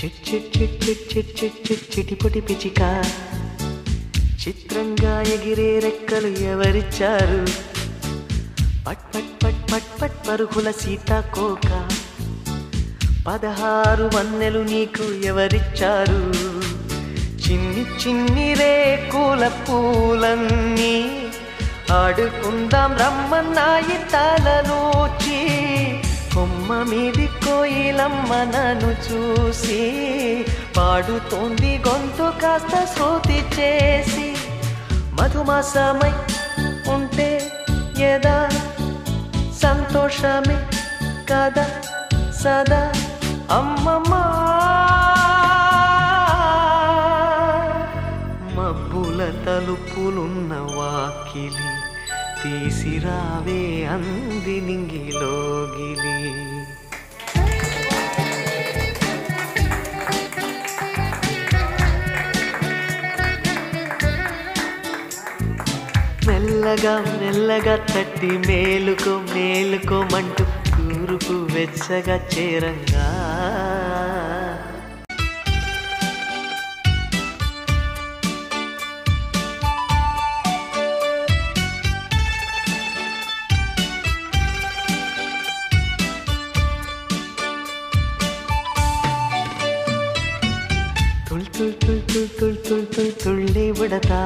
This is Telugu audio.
చిట్ చిట్ చిట్ చిట్ చిట్ చిట్ చిట్ చిటిపొటి పిచిక చిత్రంగా ఎగిరే రెక్కలు ఎవరిచ్చారు? పట్ పట్ పట్ పట్ పట్ పరుగుల సీతాకోక 16 వన్నెలు నీకు ఎవరిచ్చారు? చిన్ని చిన్ని రేకుల పూలన్నీ ఆడుకుందాం రమ్మన్నాయి తలలోచి కొమ్మ మీది కోయిలమ్మ నన్ను చూసి పాడుతోంది గొంతు కాస్త శృతి చేసి మధుమాసమై ఉంటే యదా సంతోషమే కదా సదా అమ్మమ్మ మబ్బుల తలుపులున్న వాకిలి తీసిరావే అంది నింగిలోగిలి. మెల్లగా మెల్లగా తట్టి మేలుకో మేలుకోమంటూ తూరుపు వెచ్చగా చేరంగా ತುಳ್ ತುಳ್ ತುಳ್ ತುಳ್ ತುಳ್ ತುಳ್ ತುಳ್ ತುಳ್ಳಿ ಬಿಡತಾ